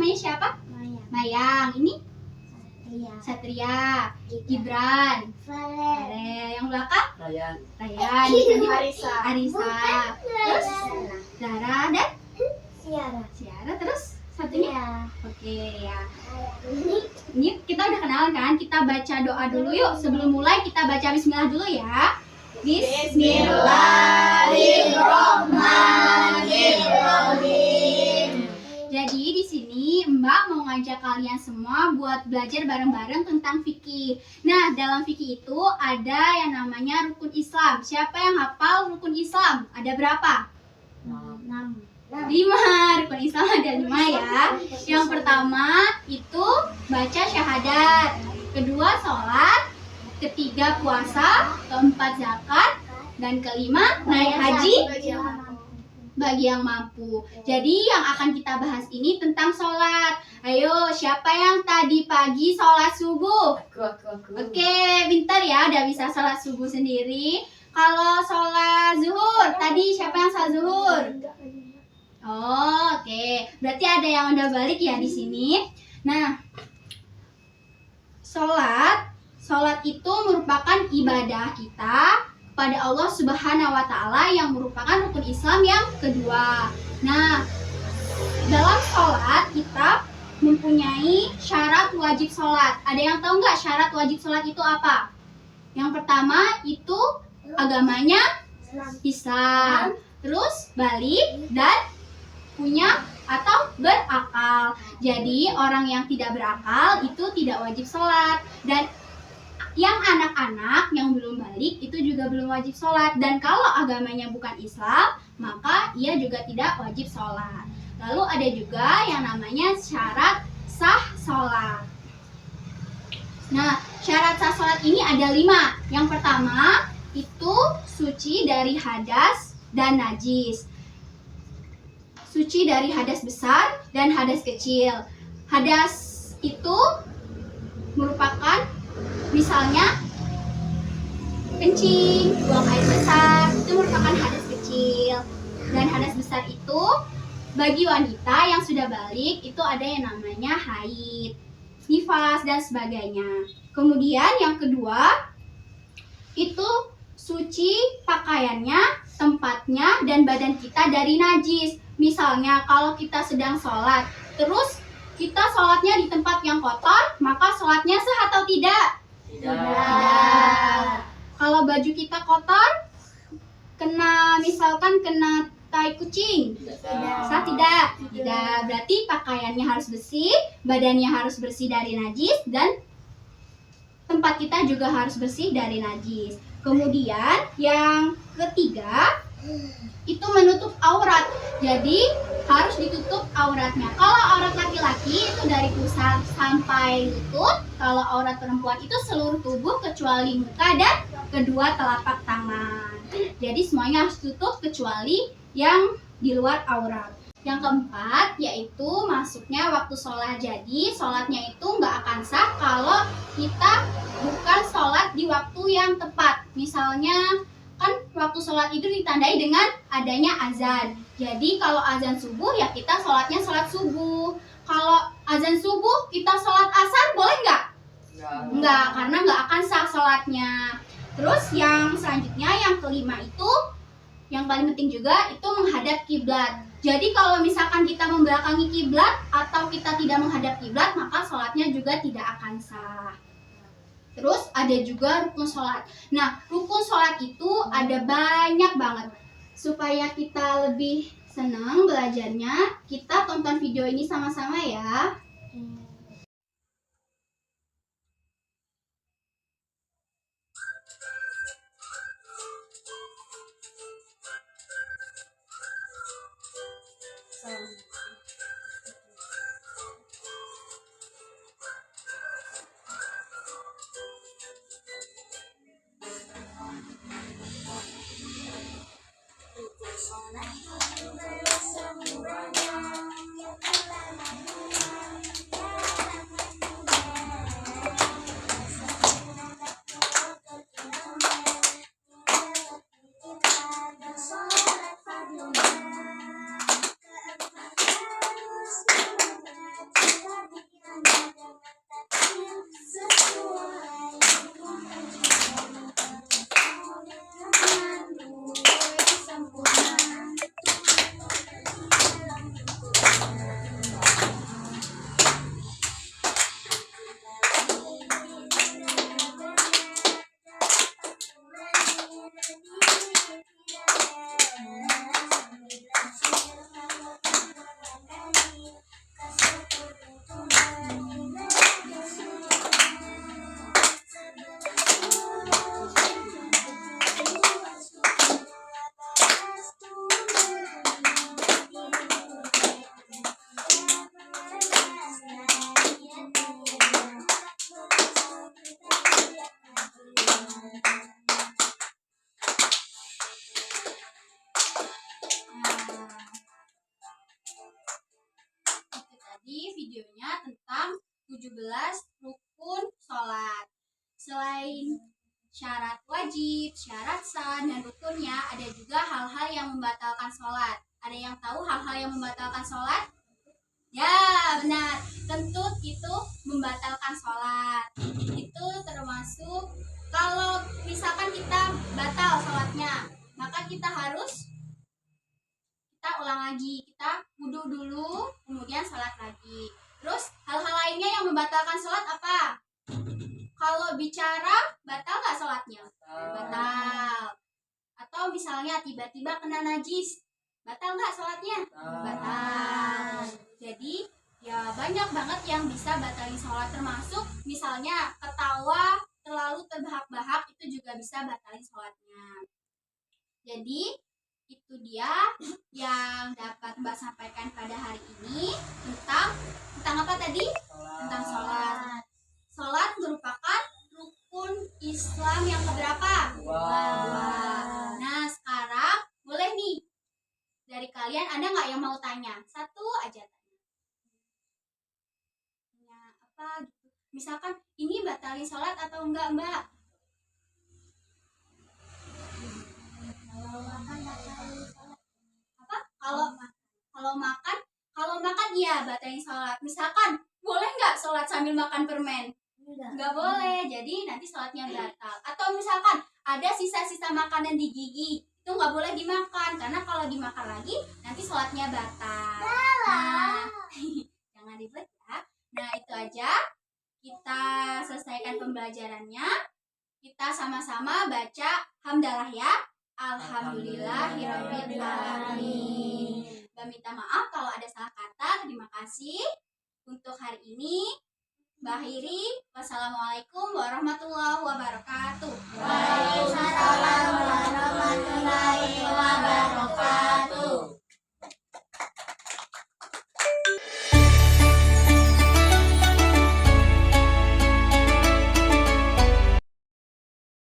namanya siapa? Mayang. Ini Satria. Gibran. Farel. Yang belakang? Ryan. Arisa. Terus Zara dan Ciara. Terus satunya? Oke ya. Ini kita udah kenalan kan? Kita baca doa dulu yuk. Sebelum mulai kita baca bismillah dulu ya. Bismillahirrahmanirrahim. Jadi di sini Mbak mau ngajak kalian semua buat belajar bareng-bareng tentang fikih. Nah, dalam fikih itu ada yang namanya rukun Islam. Siapa yang hafal rukun Islam? Ada berapa? 5. Rukun Islam ada 5 ya. Yang pertama itu baca syahadat, kedua sholat, ketiga puasa, keempat zakat, dan kelima naik haji bagi yang mampu. Jadi yang akan kita bahas ini tentang sholat. Ayo, siapa yang tadi pagi sholat subuh? Aku. Oke, pintar ya, udah bisa sholat subuh sendiri. Kalau sholat zuhur, tadi siapa yang sholat zuhur? Oh, oke. Berarti ada yang udah balik ya di sini. Nah, sholat itu merupakan ibadah kita kepada Allah Subhanahu wa Ta'ala yang merupakan rukun Islam yang kedua. Nah, dalam sholat kita mempunyai syarat wajib sholat. Ada yang tahu nggak syarat wajib sholat itu apa? Yang pertama itu agamanya Islam, terus balik dan punya atau berakal. Jadi orang yang tidak berakal itu tidak wajib sholat. Dan yang anak-anak yang belum balik itu juga belum wajib sholat. Dan kalau agamanya bukan Islam, maka ia juga tidak wajib sholat. Lalu ada juga yang namanya syarat sah sholat. Nah, syarat sah sholat ini ada 5. Yang pertama itu suci dari hadas dan najis. Suci dari hadas besar dan hadas kecil. Hadas itu merupakan misalnya kencing, buang air besar, itu merupakan hadas kecil. Dan hadas besar itu bagi wanita yang sudah balik itu ada yang namanya haid, nifas dan sebagainya. Kemudian yang kedua itu suci pakaiannya, tempatnya dan badan kita dari najis. Misalnya kalau kita sedang sholat, terus kita sholatnya di tempat yang kotor, maka sholatnya sah atau tidak? Tidak. Kalau baju kita kotor, misalkan kena tai kucing, sah tidak? Tidak. Berarti pakaiannya harus bersih, badannya harus bersih dari najis, dan tempat kita juga harus bersih dari najis. Kemudian yang ketiga itu menutup aurat. Jadi harus ditutup auratnya. Kalau aurat laki-laki itu dari pusar sampai lutut. Kalau aurat perempuan itu seluruh tubuh kecuali muka dan kedua telapak tangan. Jadi semuanya harus tutup kecuali yang di luar aurat. Yang keempat yaitu masuknya waktu sholat. Jadi sholatnya itu nggak akan sah kalau kita bukan sholat di waktu yang tepat. Misalnya kan waktu sholat itu ditandai dengan adanya azan. Jadi kalau azan subuh ya kita sholatnya sholat subuh. Kalau azan subuh kita sholat asar boleh nggak? Nggak, karena nggak akan sah sholatnya. Terus yang selanjutnya yang kelima itu yang paling penting juga itu menghadap kiblat. Jadi kalau misalkan kita membelakangi kiblat atau kita tidak menghadap kiblat, maka sholatnya juga tidak akan sah. Terus ada juga rukun sholat. Nah, rukun sholat itu ada banyak banget. Supaya kita lebih senang belajarnya, kita tonton video ini sama-sama ya. tadi videonya tentang 17 rukun sholat. Selain syarat wajib, syarat sah, dan rukunnya, ada juga hal-hal yang membatalkan sholat. Ada yang tahu hal-hal yang membatalkan sholat? Ya, benar. Kentut itu membatalkan sholat. Itu termasuk kalau misalkan kita batal sholatnya, maka kita ulang lagi. Kita wudhu dulu, kemudian sholat lagi. Terus hal-hal lainnya yang membatalkan sholat apa? Kalau bicara, batal nggak sholatnya? Batal. Atau misalnya tiba-tiba kena najis, batal nggak sholatnya? Batal. Jadi ya banyak banget yang bisa batalin sholat, termasuk misalnya ketawa terlalu terbahak-bahak itu juga bisa batalin sholatnya. Jadi itu dia yang dapat Mbak sampaikan pada hari ini tentang apa tadi? Tentang sholat. Sholat merupakan rukun Islam yang keberapa? Dua. Nah sekarang boleh nih dari kalian, ada nggak yang mau tanya? Satu aja tanya. Tanya apa gitu? Misalkan ini batalin sholat atau enggak Mbak? Apa? Kalau makan iya batalin sholat. Misalkan boleh nggak sholat sambil makan permen? Nggak boleh, jadi nanti sholatnya batal. Atau misalkan ada sisa-sisa makanan di gigi, itu nggak boleh dimakan, karena kalau dimakan lagi nanti sholatnya batal. Nah, jangan ribet ya. Nah itu aja, kita selesaikan pembelajarannya. Kita sama-sama baca hamdalah ya. Alhamdulillahirabbil alamin. Minta maaf kalau ada salah kata. Terima kasih untuk hari ini. Mbak Hiri, wassalamualaikum warahmatullahi wabarakatuh. Waalaikumsalam warahmatullahi wabarakatuh.